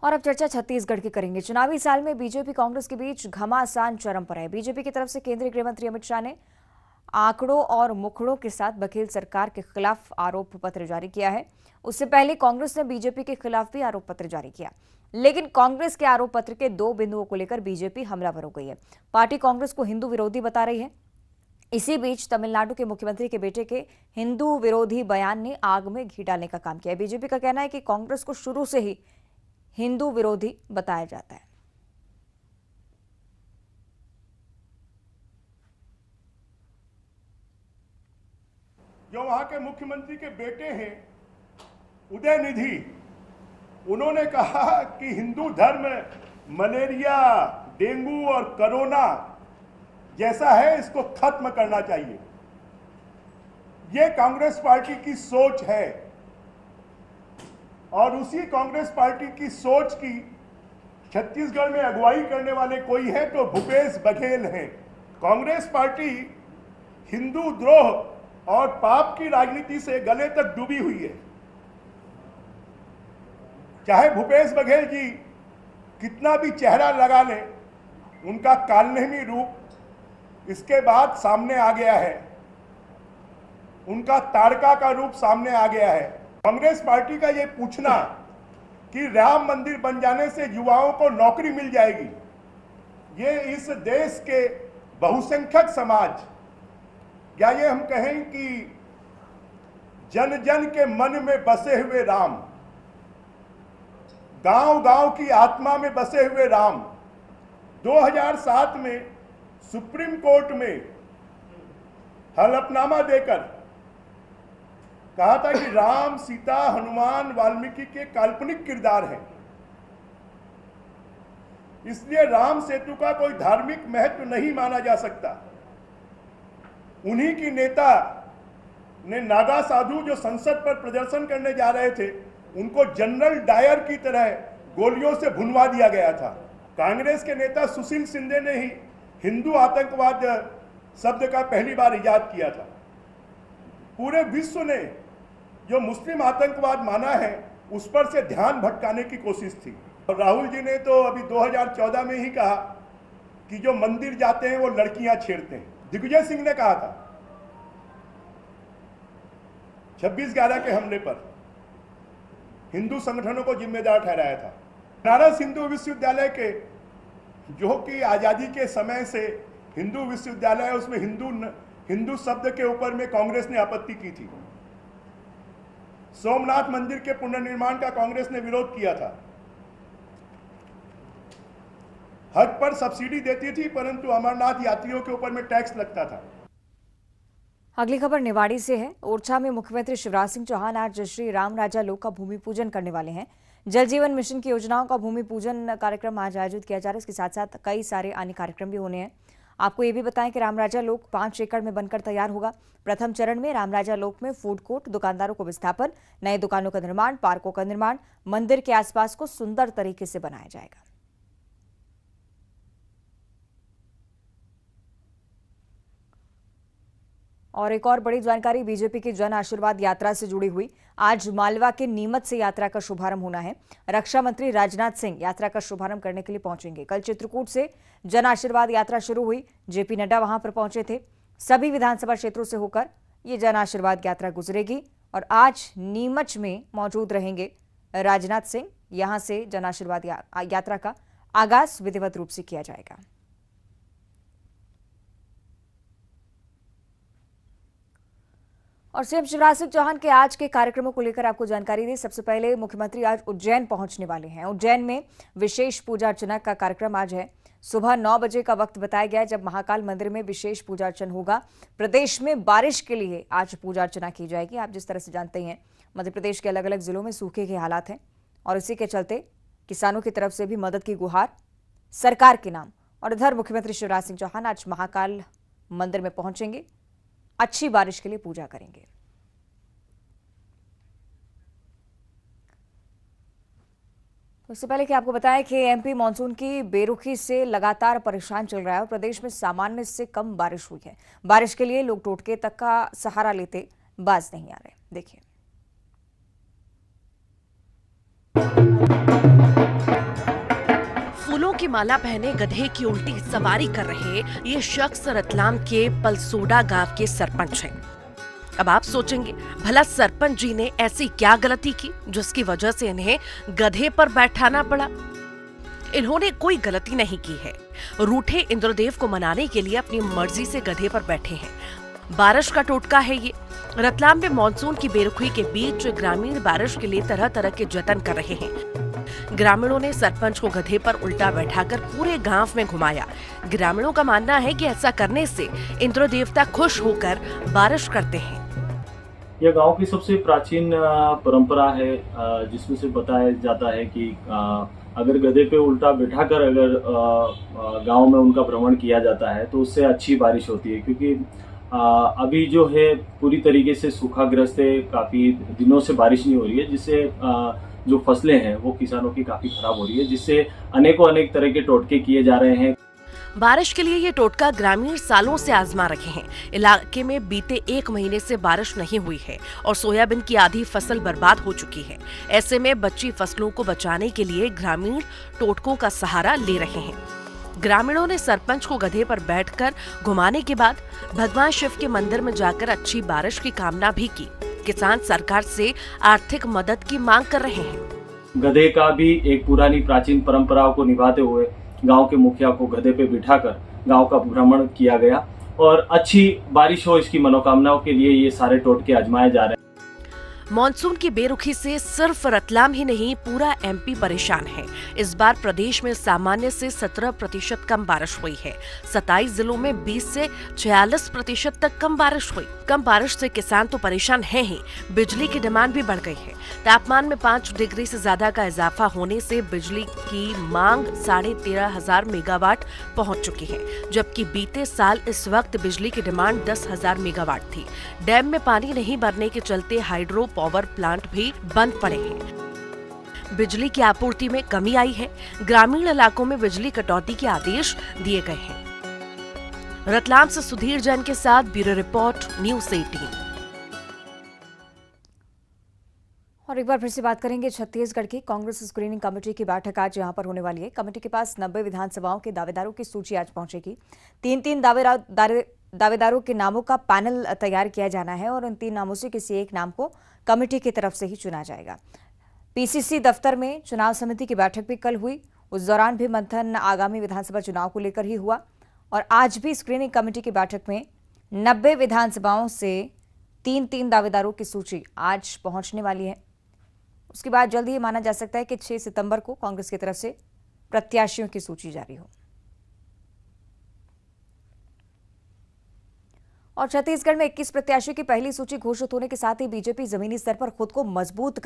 और अब चर्चा छत्तीसगढ़ की करेंगे। चुनावी साल में बीजेपी कांग्रेस के बीच घमासान चरम पर है। बीजेपी की तरफ से केंद्रीय गृह मंत्री अमित शाह ने आंकड़ों और मुखड़ों के साथ बघेल सरकार के खिलाफ आरोप पत्र जारी किया है। उससे पहले कांग्रेस ने बीजेपी के खिलाफ भी आरोप पत्र जारी किया, लेकिन कांग्रेस के आरोप पत्र के 2 बिंदुओं को लेकर बीजेपी हमलावर हो गई है। पार्टी कांग्रेस को हिंदू विरोधी बता रही है। इसी बीच तमिलनाडु के मुख्यमंत्री के बेटे के हिंदू विरोधी बयान ने आग में घी डालने का काम किया है। बीजेपी का कहना है कि कांग्रेस को शुरू से ही हिंदू विरोधी बताया जाता है। जो वहां के मुख्यमंत्री के बेटे हैं उदयनिधि, उन्होंने कहा कि हिंदू धर्म मलेरिया, डेंगू और कोरोना जैसा है, इसको खत्म करना चाहिए। ये कांग्रेस पार्टी की सोच है और उसी कांग्रेस पार्टी की सोच की छत्तीसगढ़ में अगुवाई करने वाले कोई है तो भूपेश बघेल हैं। कांग्रेस पार्टी हिंदू द्रोह और पाप की राजनीति से गले तक डूबी हुई है। चाहे भूपेश बघेल जी कितना भी चेहरा लगा लें, उनका कालनेमी रूप इसके बाद सामने आ गया है, उनका ताड़का का रूप सामने आ गया है। कांग्रेस पार्टी का ये पूछना कि राम मंदिर बन जाने से युवाओं को नौकरी मिल जाएगी, ये इस देश के बहुसंख्यक समाज या ये हम कहें कि जन जन के मन में बसे हुए राम, गांव गांव की आत्मा में बसे हुए राम 2007 में सुप्रीम कोर्ट में हलफनामा देकर कहा था कि राम, सीता, हनुमान, वाल्मीकि के काल्पनिक किरदार हैं, इसलिए राम सेतु का कोई धार्मिक महत्व नहीं माना जा सकता। उन्हीं की नेता ने नागा साधु जो संसद पर प्रदर्शन करने जा रहे थे, उनको जनरल डायर की तरह गोलियों से भुनवा दिया गया था। कांग्रेस के नेता सुशील शिंदे ने ही हिंदू आतंकवाद शब्द का पहली बार इजाद किया था। पूरे विश्व ने जो मुस्लिम आतंकवाद माना है, उस पर से ध्यान भटकाने की कोशिश थी। और राहुल जी ने तो अभी 2014 में ही कहा कि जो मंदिर जाते हैं वो लड़कियां छेड़ते हैं। दिग्विजय सिंह ने कहा था 26/11 के हमले पर हिंदू संगठनों को जिम्मेदार ठहराया था। बनारस हिंदू विश्वविद्यालय के, जो कि आजादी के समय से हिंदू विश्वविद्यालय है, उसमें हिंदू शब्द के ऊपर में कांग्रेस ने आपत्ति की थी। सोमनाथ मंदिर के पुनर्निर्माण का कांग्रेस ने विरोध किया था। हज पर सब्सिडी देती थी, परंतु अमरनाथ यात्रियों के ऊपर में टैक्स लगता था। अगली खबर निवाड़ी से है। ओरछा में मुख्यमंत्री शिवराज सिंह चौहान आज श्री राम राजा लोक का भूमि पूजन करने वाले हैं। जल जीवन मिशन की योजनाओं का भूमि पूजन कार्यक्रम आज आयोजित किया जा रहा है। इसके साथ साथ कई सारे अन्य कार्यक्रम भी होने हैं। आपको ये भी बताएं कि राम राजा लोक 5 एकड़ में बनकर तैयार होगा। प्रथम चरण में राम राजा लोक में फूड कोर्ट, दुकानदारों को विस्थापन, नए दुकानों का निर्माण, पार्कों का निर्माण, मंदिर के आसपास को सुंदर तरीके से बनाया जाएगा। और एक और बड़ी जानकारी बीजेपी की जन आशीर्वाद यात्रा से जुड़ी हुई। आज मालवा के नीमच से यात्रा का शुभारंभ होना है। रक्षा मंत्री राजनाथ सिंह यात्रा का शुभारंभ करने के लिए पहुंचेंगे। कल चित्रकूट से जन आशीर्वाद यात्रा शुरू हुई। जेपी नड्डा वहां पर पहुंचे थे। सभी विधानसभा क्षेत्रों से होकर ये जन आशीर्वाद यात्रा गुजरेगी और आज नीमच में मौजूद रहेंगे राजनाथ सिंह। यहां से जन आशीर्वाद यात्रा का आगाज विधिवत रूप से किया जाएगा। और सीएम शिवराज सिंह चौहान के आज के कार्यक्रमों को लेकर आपको जानकारी दी। सबसे पहले मुख्यमंत्री आज उज्जैन पहुंचने वाले हैं। उज्जैन में विशेष पूजा अर्चना का कार्यक्रम आज है। सुबह 9 बजे का वक्त बताया गया है जब महाकाल मंदिर में विशेष पूजा अर्चना होगा। प्रदेश में बारिश के लिए आज पूजा अर्चना की जाएगी। आप जिस तरह से जानते हैं, मध्य प्रदेश के अलग अलग जिलों में सूखे के हालात हैं और इसी के चलते किसानों की तरफ से भी मदद की गुहार सरकार के नाम। और इधर मुख्यमंत्री शिवराज सिंह चौहान आज महाकाल मंदिर में पहुंचेंगे, अच्छी बारिश के लिए पूजा करेंगे। तो इससे पहले कि आपको बताएं कि एमपी मानसून की बेरुखी से लगातार परेशान चल रहा है और प्रदेश में सामान्य से कम बारिश हुई है। बारिश के लिए लोग टोटके तक का सहारा लेते बाज नहीं आ रहे। देखिए। की माला पहने गधे की उल्टी सवारी कर रहे ये शख्स रतलाम के पलसोडा गांव के सरपंच हैं। अब आप सोचेंगे, भला सरपंच जी ने ऐसी क्या गलती की जिसकी वजह से इन्हें गधे पर बैठाना पड़ा? इन्होंने कोई गलती नहीं की है। रूठे इंद्रदेव को मनाने के लिए अपनी मर्जी से गधे पर बैठे हैं। बारिश का टोटका है ये। रतलाम में मानसून की बेरुखी के बीच ग्रामीण बारिश के लिए तरह तरह के जतन कर रहे हैं। ग्रामीणों ने सरपंच को गधे पर उल्टा बैठाकर पूरे गांव में घुमाया। ग्रामीणों का मानना है कि ऐसा करने से इंद्र देवता खुश होकर बारिश करते हैं। यह गांव की सबसे प्राचीन परंपरा है, जिसमें से बताया जाता है कि अगर गधे पे उल्टा बिठाकर अगर गांव में उनका भ्रमण किया जाता है तो उससे अच्छी बारिश होती है, क्योंकि अभी जो है पूरी तरीके से सूखाग्रस्त है, काफी दिनों से बारिश नहीं हो रही है, जिससे जो फसलें हैं वो किसानों की काफी खराब हो रही है, जिससे अनेक तरह के टोटके किए जा रहे हैं। बारिश के लिए ये टोटका ग्रामीण सालों से आजमा रखे हैं। इलाके में बीते 1 महीने से बारिश नहीं हुई है और सोयाबीन की आधी फसल बर्बाद हो चुकी है। ऐसे में बची फसलों को बचाने के लिए ग्रामीण टोटकों का सहारा ले रहे हैं। ग्रामीणों ने सरपंच को गधे पर बैठकर घुमाने के बाद भगवान शिव के मंदिर में जाकर अच्छी बारिश की कामना भी की। किसान सरकार से आर्थिक मदद की मांग कर रहे हैं। गधे का भी एक पुरानी प्राचीन परंपराओं को निभाते हुए गांव के मुखिया को गधे पे बिठाकर गांव का भ्रमण किया गया और अच्छी बारिश हो, इसकी मनोकामनाओं के लिए ये सारे टोटके आजमाए जा रहे हैं। मॉनसून की बेरुखी से सिर्फ रतलाम ही नहीं, पूरा एमपी परेशान है। इस बार प्रदेश में सामान्य से 17% कम बारिश हुई है। 27 जिलों में 20 से 46% तक कम बारिश हुई। कम बारिश से किसान तो परेशान है ही, बिजली की डिमांड भी बढ़ गई है। तापमान में 5 डिग्री से ज्यादा का इजाफा होने से बिजली की मांग 13,500 मेगावाट पहुंच चुकी है, जबकि बीते साल इस वक्त बिजली की डिमांड 10,000 मेगावाट थी। डैम में पानी नहीं भरने के चलते हाइड्रो पावर प्लांट भी बंद पड़े हैं। बिजली की आपूर्ति में कमी आई है। ग्रामीण इलाकों में बिजली कटौती के आदेश दिए गए हैं। रतलाम से सुधीर जैन के साथ ब्यूरो रिपोर्ट, न्यूज़ 18। और एक बार फिर से बात करेंगे छत्तीसगढ़ की कांग्रेस स्क्रीनिंग कमेटी की बैठक आज यहां पर होने वाली है। कमेटी के पास 90 विधानसभाओं के दावेदारों की सूची आज पहुंचेगी। 3 दावेदारों के नामों का पैनल तैयार किया जाना है और उन 3 नामों से किसी एक नाम को कमेटी की तरफ से ही चुना जाएगा। पीसीसी दफ्तर में चुनाव समिति की बैठक भी कल हुई। उस दौरान भी मंथन आगामी विधानसभा चुनाव को लेकर ही हुआ और आज भी स्क्रीनिंग कमेटी की बैठक में 90 विधानसभाओं से 3 दावेदारों की सूची आज पहुंचने वाली है। उसके बाद जल्द ही माना जा सकता है कि 6 सितंबर को कांग्रेस की तरफ से प्रत्याशियों की सूची जारी हो। और छत्तीसगढ़ में 21 प्रत्याशियों की पहली सूची घोषित होने के साथ ही बीजेपी जमीनी स्तर पर खुद को मजबूत कर